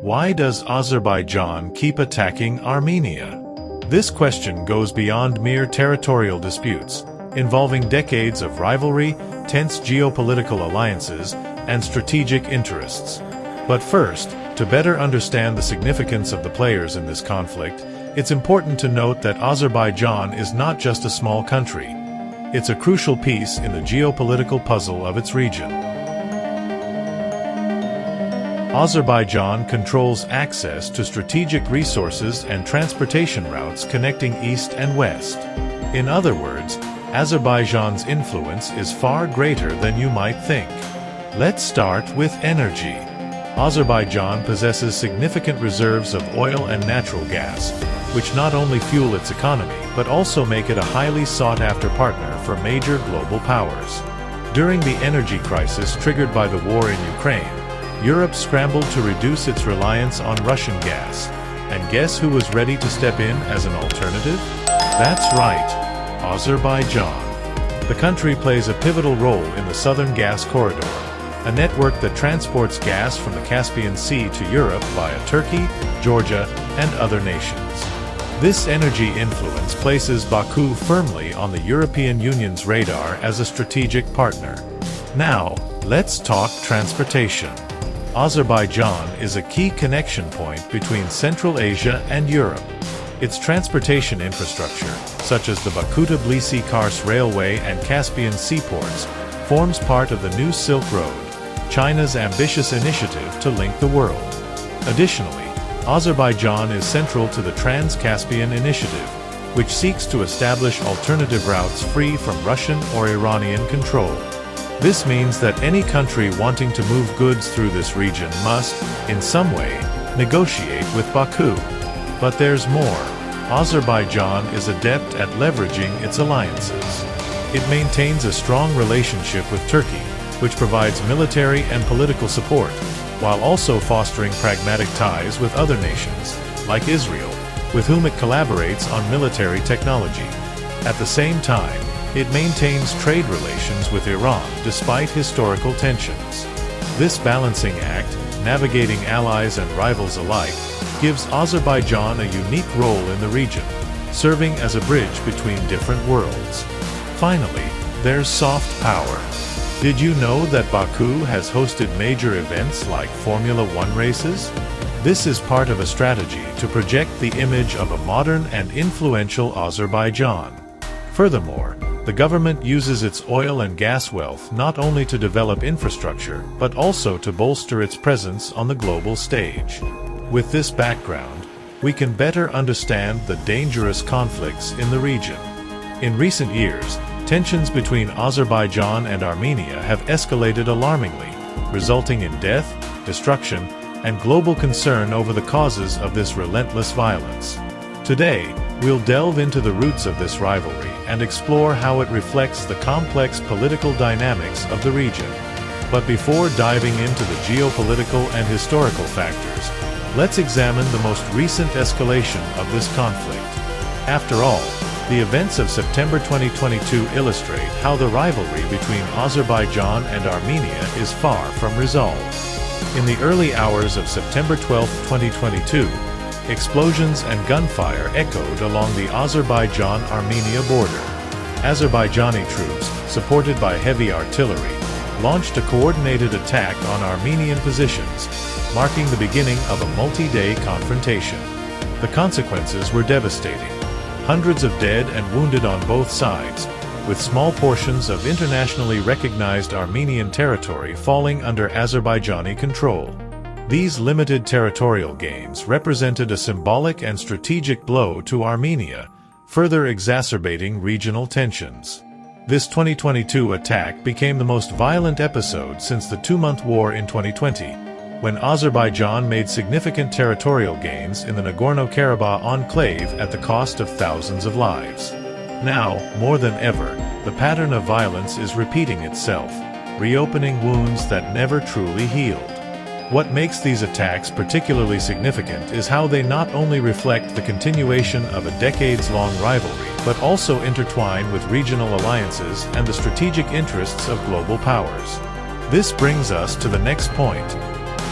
Why does Azerbaijan keep attacking Armenia? This question goes beyond mere territorial disputes, involving decades of rivalry, tense geopolitical alliances, and strategic interests. But first, to better understand the significance of the players in this conflict, it's important to note that Azerbaijan is not just a small country. It's a crucial piece in the geopolitical puzzle of its region. Azerbaijan controls access to strategic resources and transportation routes connecting east and west. In other words, Azerbaijan's influence is far greater than you might think. Let's start with energy. Azerbaijan possesses significant reserves of oil and natural gas, which not only fuel its economy but also make it a highly sought-after partner for major global powers. During the energy crisis triggered by the war in Ukraine, Europe scrambled to reduce its reliance on Russian gas. And guess who was ready to step in as an alternative? That's right, Azerbaijan. The country plays a pivotal role in the Southern Gas Corridor, a network that transports gas from the Caspian Sea to Europe via Turkey, Georgia, and other nations. This energy influence places Baku firmly on the European Union's radar as a strategic partner. Now, let's talk transportation. Azerbaijan is a key connection point between Central Asia and Europe. Its transportation infrastructure, such as the Baku-Tbilisi-Kars Railway and Caspian seaports, forms part of the new Silk Road, China's ambitious initiative to link the world. Additionally, Azerbaijan is central to the Trans-Caspian Initiative, which seeks to establish alternative routes free from Russian or Iranian control. This means that any country wanting to move goods through this region must, in some way, negotiate with Baku. But there's more. Azerbaijan is adept at leveraging its alliances. It maintains a strong relationship with Turkey, which provides military and political support, while also fostering pragmatic ties with other nations, like Israel, with whom it collaborates on military technology. At the same time, it maintains trade relations with Iran despite historical tensions. This balancing act, navigating allies and rivals alike, gives Azerbaijan a unique role in the region, serving as a bridge between different worlds. Finally, there's soft power. Did you know that Baku has hosted major events like Formula One races? This is part of a strategy to project the image of a modern and influential Azerbaijan. Furthermore, the government uses its oil and gas wealth not only to develop infrastructure, but also to bolster its presence on the global stage. With this background, we can better understand the dangerous conflicts in the region. In recent years, tensions between Azerbaijan and Armenia have escalated alarmingly, resulting in death, destruction, and global concern over the causes of this relentless violence. Today, we'll delve into the roots of this rivalry and explore how it reflects the complex political dynamics of the region. But before diving into the geopolitical and historical factors, let's examine the most recent escalation of this conflict. After all, the events of September 2022 illustrate how the rivalry between Azerbaijan and Armenia is far from resolved. In the early hours of September 12, 2022, explosions and gunfire echoed along the Azerbaijan-Armenia border. Azerbaijani troops, supported by heavy artillery, launched a coordinated attack on Armenian positions, marking the beginning of a multi-day confrontation. The consequences were devastating. Hundreds of dead and wounded on both sides, with small portions of internationally recognized Armenian territory falling under Azerbaijani control. These limited territorial gains represented a symbolic and strategic blow to Armenia, further exacerbating regional tensions. This 2022 attack became the most violent episode since the two-month war in 2020, when Azerbaijan made significant territorial gains in the Nagorno-Karabakh enclave at the cost of thousands of lives. Now, more than ever, the pattern of violence is repeating itself, reopening wounds that never truly healed. What makes these attacks particularly significant is how they not only reflect the continuation of a decades-long rivalry, but also intertwine with regional alliances and the strategic interests of global powers. This brings us to the next point.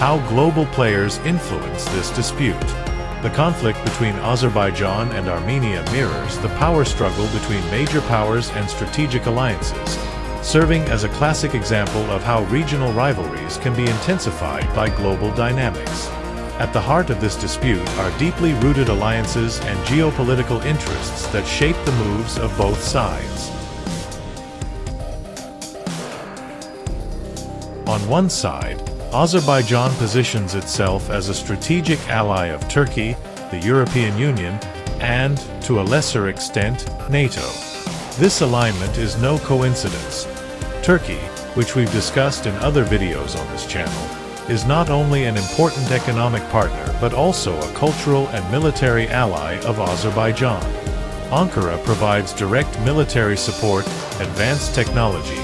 How global players influence this dispute. The conflict between Azerbaijan and Armenia mirrors the power struggle between major powers and strategic alliances, serving as a classic example of how regional rivalries can be intensified by global dynamics. At the heart of this dispute are deeply rooted alliances and geopolitical interests that shape the moves of both sides. On one side, Azerbaijan positions itself as a strategic ally of Turkey, the European Union, and, to a lesser extent, NATO. This alignment is no coincidence. Turkey, which we've discussed in other videos on this channel, is not only an important economic partner but also a cultural and military ally of Azerbaijan. Ankara provides direct military support, advanced technology,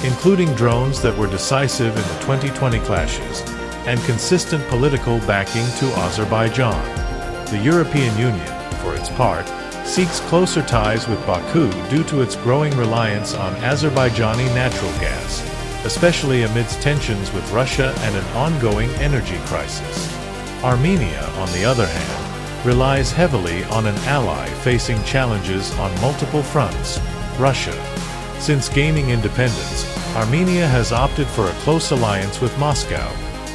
including drones that were decisive in the 2020 clashes, and consistent political backing to Azerbaijan. The European Union, for its part, seeks closer ties with Baku due to its growing reliance on Azerbaijani natural gas, especially amidst tensions with Russia and an ongoing energy crisis. Armenia, on the other hand, relies heavily on an ally facing challenges on multiple fronts, Russia. Since gaining independence, Armenia has opted for a close alliance with Moscow,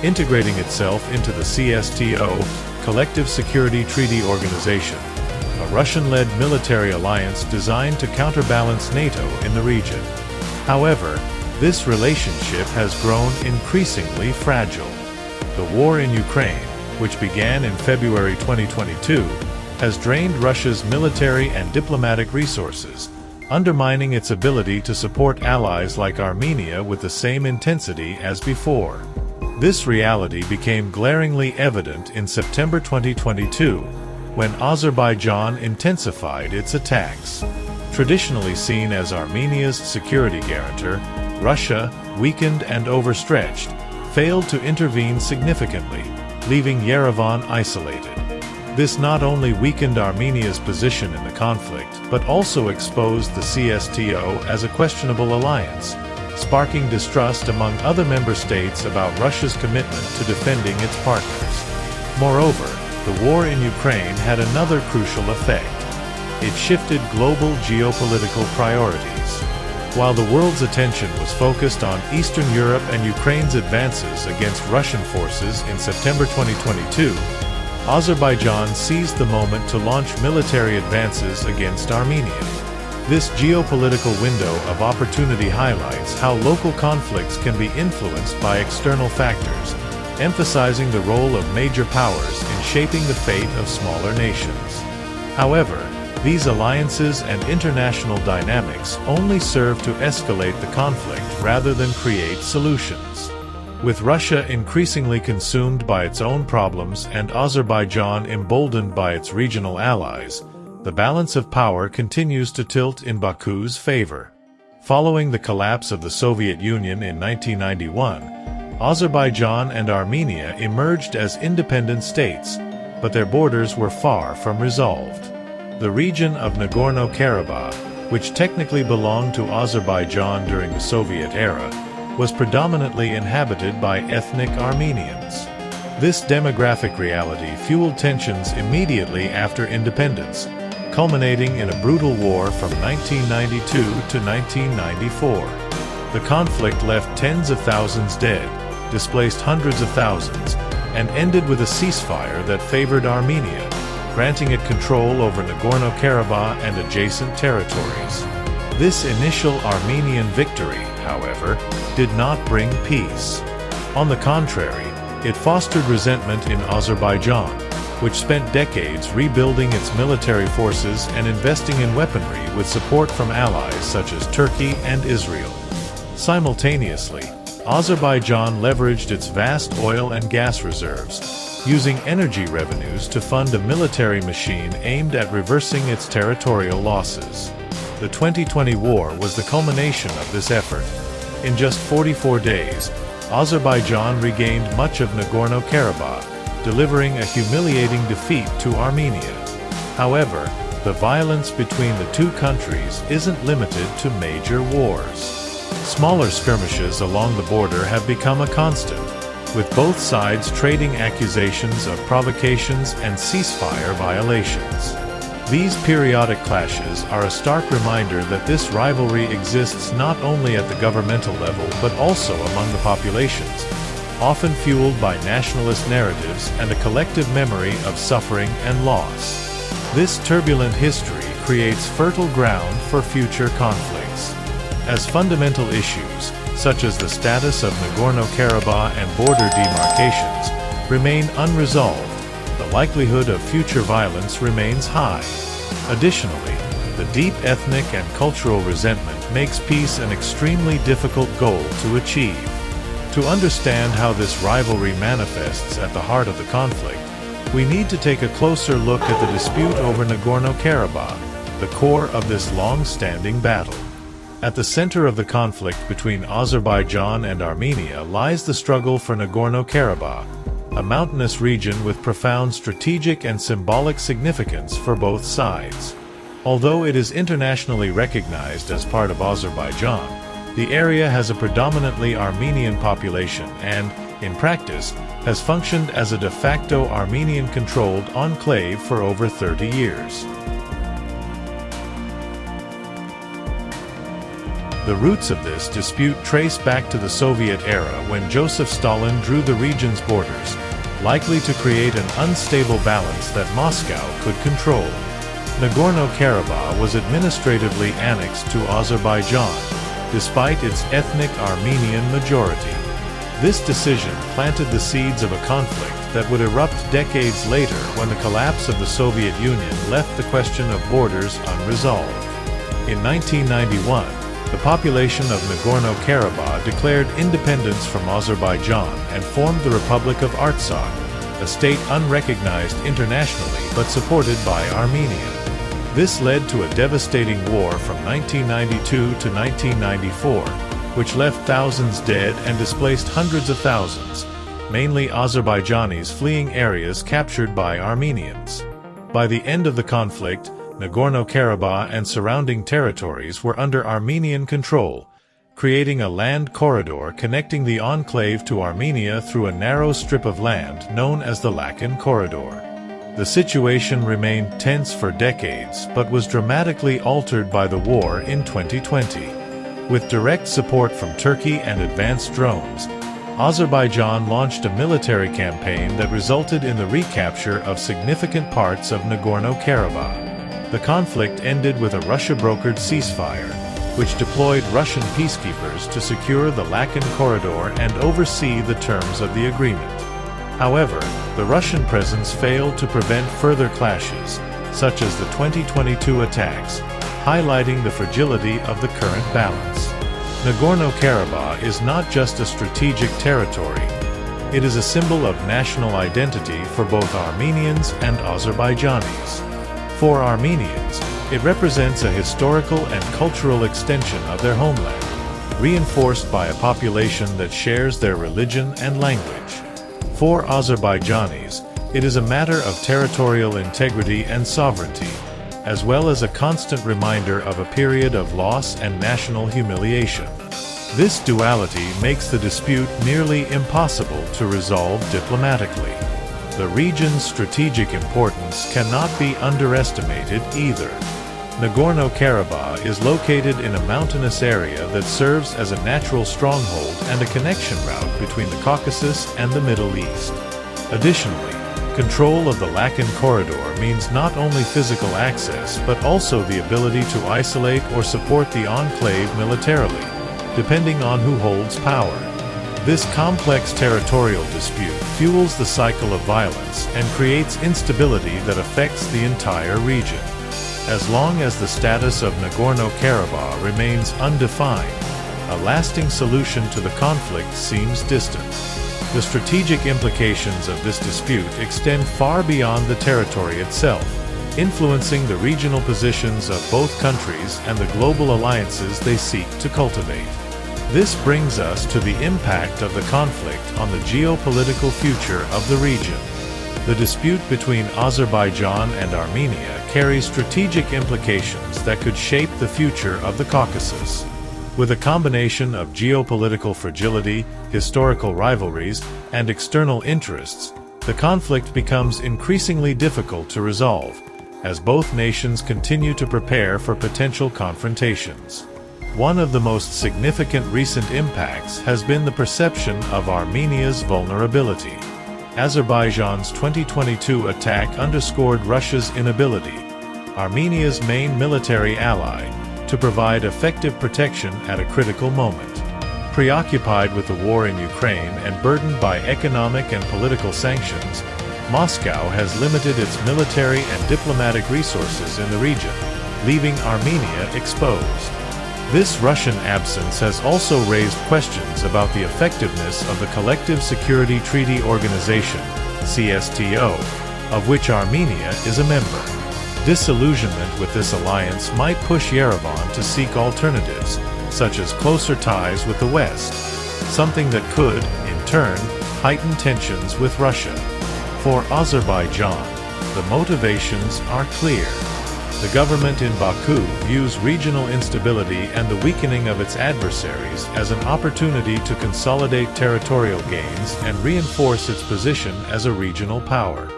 integrating itself into the CSTO, Collective Security Treaty Organization, a Russian-led military alliance designed to counterbalance NATO in the region. However, this relationship has grown increasingly fragile. The war in Ukraine, which began in February 2022, has drained Russia's military and diplomatic resources, undermining its ability to support allies like Armenia with the same intensity as before. This reality became glaringly evident in September 2022, when Azerbaijan intensified its attacks. Traditionally seen as Armenia's security guarantor, Russia, weakened and overstretched, failed to intervene significantly, leaving Yerevan isolated. This not only weakened Armenia's position in the conflict, but also exposed the CSTO as a questionable alliance, sparking distrust among other member states about Russia's commitment to defending its partners. Moreover, the war in Ukraine had another crucial effect. It shifted global geopolitical priorities. While the world's attention was focused on Eastern Europe and Ukraine's advances against Russian forces in September 2022, Azerbaijan seized the moment to launch military advances against Armenia. This geopolitical window of opportunity highlights how local conflicts can be influenced by external factors, emphasizing the role of major powers in shaping the fate of smaller nations. However, these alliances and international dynamics only serve to escalate the conflict rather than create solutions. With Russia increasingly consumed by its own problems and Azerbaijan emboldened by its regional allies, the balance of power continues to tilt in Baku's favor. Following the collapse of the Soviet Union in 1991, Azerbaijan and Armenia emerged as independent states, but their borders were far from resolved. The region of Nagorno-Karabakh, which technically belonged to Azerbaijan during the Soviet era, was predominantly inhabited by ethnic Armenians. This demographic reality fueled tensions immediately after independence, culminating in a brutal war from 1992 to 1994. The conflict left tens of thousands dead, displaced hundreds of thousands, and ended with a ceasefire that favored Armenia, granting it control over Nagorno-Karabakh and adjacent territories. This initial Armenian victory, however, did not bring peace. On the contrary, it fostered resentment in Azerbaijan, which spent decades rebuilding its military forces and investing in weaponry with support from allies such as Turkey and Israel. Simultaneously, Azerbaijan leveraged its vast oil and gas reserves, using energy revenues to fund a military machine aimed at reversing its territorial losses. The 2020 war was the culmination of this effort. In just 44 days, Azerbaijan regained much of Nagorno-Karabakh, delivering a humiliating defeat to Armenia. However, the violence between the two countries isn't limited to major wars. Smaller skirmishes along the border have become a constant. with both sides trading accusations of provocations and ceasefire violations. These periodic clashes are a stark reminder that this rivalry exists not only at the governmental level but also among the populations, often fueled by nationalist narratives and a collective memory of suffering and loss. This turbulent history creates fertile ground for future conflicts. As fundamental issues, such as the status of Nagorno-Karabakh and border demarcations, remain unresolved, the likelihood of future violence remains high. Additionally, the deep ethnic and cultural resentment makes peace an extremely difficult goal to achieve. To understand how this rivalry manifests at the heart of the conflict, we need to take a closer look at the dispute over Nagorno-Karabakh, the core of this long-standing battle. At the center of the conflict between Azerbaijan and Armenia lies the struggle for Nagorno-Karabakh, a mountainous region with profound strategic and symbolic significance for both sides. Although it is internationally recognized as part of Azerbaijan, the area has a predominantly Armenian population and, in practice, has functioned as a de facto Armenian-controlled enclave for over 30 years. The roots of this dispute trace back to the Soviet era when Joseph Stalin drew the region's borders, likely to create an unstable balance that Moscow could control. Nagorno-Karabakh was administratively annexed to Azerbaijan, despite its ethnic Armenian majority. This decision planted the seeds of a conflict that would erupt decades later when the collapse of the Soviet Union left the question of borders unresolved. In 1991, the population of Nagorno-Karabakh declared independence from Azerbaijan and formed the Republic of Artsakh, a state unrecognized internationally but supported by Armenia. This led to a devastating war from 1992 to 1994, which left thousands dead and displaced hundreds of thousands, mainly Azerbaijanis fleeing areas captured by Armenians. By the end of the conflict, Nagorno-Karabakh and surrounding territories were under Armenian control, creating a land corridor connecting the enclave to Armenia through a narrow strip of land known as the Lakan Corridor. The situation remained tense for decades but was dramatically altered by the war in 2020. With direct support from Turkey and advanced drones, Azerbaijan launched a military campaign that resulted in the recapture of significant parts of Nagorno-Karabakh. The conflict ended with a Russia-brokered ceasefire, which deployed Russian peacekeepers to secure the Lakan corridor and oversee the terms of the agreement. However, the Russian presence failed to prevent further clashes, such as the 2022 attacks, highlighting the fragility of the current balance. Nagorno-Karabakh is not just a strategic territory. It is a symbol of national identity for both Armenians and Azerbaijanis. For Armenians, it represents a historical and cultural extension of their homeland, reinforced by a population that shares their religion and language. For Azerbaijanis, it is a matter of territorial integrity and sovereignty, as well as a constant reminder of a period of loss and national humiliation. This duality makes the dispute nearly impossible to resolve diplomatically. The region's strategic importance cannot be underestimated either. Nagorno-Karabakh is located in a mountainous area that serves as a natural stronghold and a connection route between the Caucasus and the Middle East. Additionally, control of the Lakan corridor means not only physical access but also the ability to isolate or support the enclave militarily, depending on who holds power. This complex territorial dispute fuels the cycle of violence and creates instability that affects the entire region. As long as the status of Nagorno-Karabakh remains undefined, a lasting solution to the conflict seems distant. The strategic implications of this dispute extend far beyond the territory itself, influencing the regional positions of both countries and the global alliances they seek to cultivate. This brings us to the impact of the conflict on the geopolitical future of the region. The dispute between Azerbaijan and Armenia carries strategic implications that could shape the future of the Caucasus. With a combination of geopolitical fragility, historical rivalries, and external interests, the conflict becomes increasingly difficult to resolve, as both nations continue to prepare for potential confrontations. One of the most significant recent impacts has been the perception of Armenia's vulnerability. Azerbaijan's 2022 attack underscored Russia's inability, Armenia's main military ally, to provide effective protection at a critical moment. Preoccupied with the war in Ukraine and burdened by economic and political sanctions, Moscow has limited its military and diplomatic resources in the region, leaving Armenia exposed. This Russian absence has also raised questions about the effectiveness of the Collective Security Treaty Organization, CSTO, of which Armenia is a member. Disillusionment with this alliance might push Yerevan to seek alternatives, such as closer ties with the West, something that could, in turn, heighten tensions with Russia. For Azerbaijan, the motivations are clear. The government in Baku views regional instability and the weakening of its adversaries as an opportunity to consolidate territorial gains and reinforce its position as a regional power.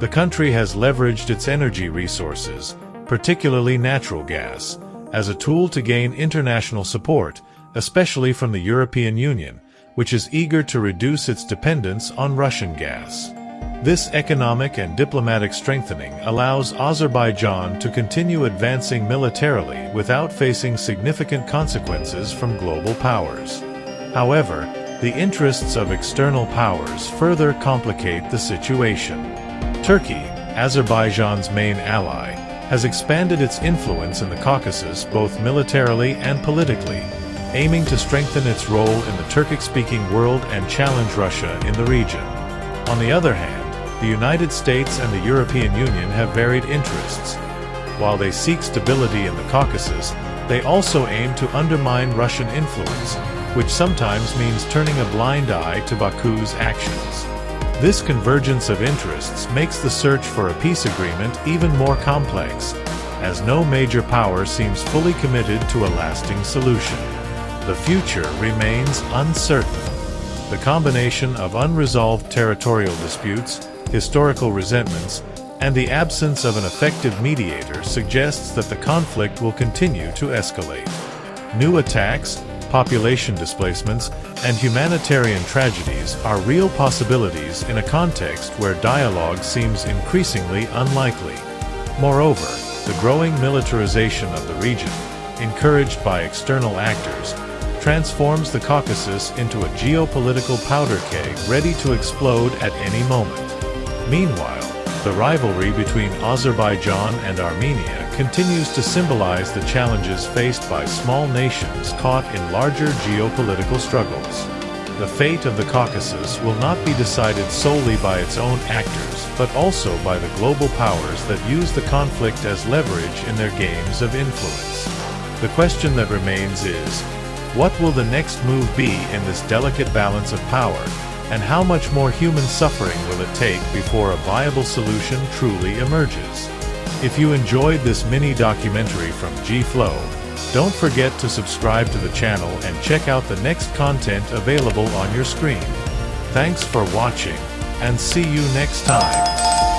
The country has leveraged its energy resources, particularly natural gas, as a tool to gain international support, especially from the European Union, which is eager to reduce its dependence on Russian gas. This economic and diplomatic strengthening allows Azerbaijan to continue advancing militarily without facing significant consequences from global powers. However, the interests of external powers further complicate the situation. Turkey, Azerbaijan's main ally, has expanded its influence in the Caucasus both militarily and politically, aiming to strengthen its role in the Turkic-speaking world and challenge Russia in the region. On the other hand, the United States and the European Union have varied interests. While they seek stability in the Caucasus, they also aim to undermine Russian influence, which sometimes means turning a blind eye to Baku's actions. This convergence of interests makes the search for a peace agreement even more complex, as no major power seems fully committed to a lasting solution. The future remains uncertain. The combination of unresolved territorial disputes, historical resentments, and the absence of an effective mediator suggests that the conflict will continue to escalate. New attacks, population displacements, and humanitarian tragedies are real possibilities in a context where dialogue seems increasingly unlikely. Moreover, the growing militarization of the region, encouraged by external actors, transforms the Caucasus into a geopolitical powder keg ready to explode at any moment. Meanwhile, the rivalry between Azerbaijan and Armenia continues to symbolize the challenges faced by small nations caught in larger geopolitical struggles. The fate of the Caucasus will not be decided solely by its own actors, but also by the global powers that use the conflict as leverage in their games of influence. The question that remains is, what will the next move be in this delicate balance of power, and how much more human suffering will it take before a viable solution truly emerges? If you enjoyed this mini documentary from GFlow, don't forget to subscribe to the channel and check out the next content available on your screen. Thanks for watching, and see you next time.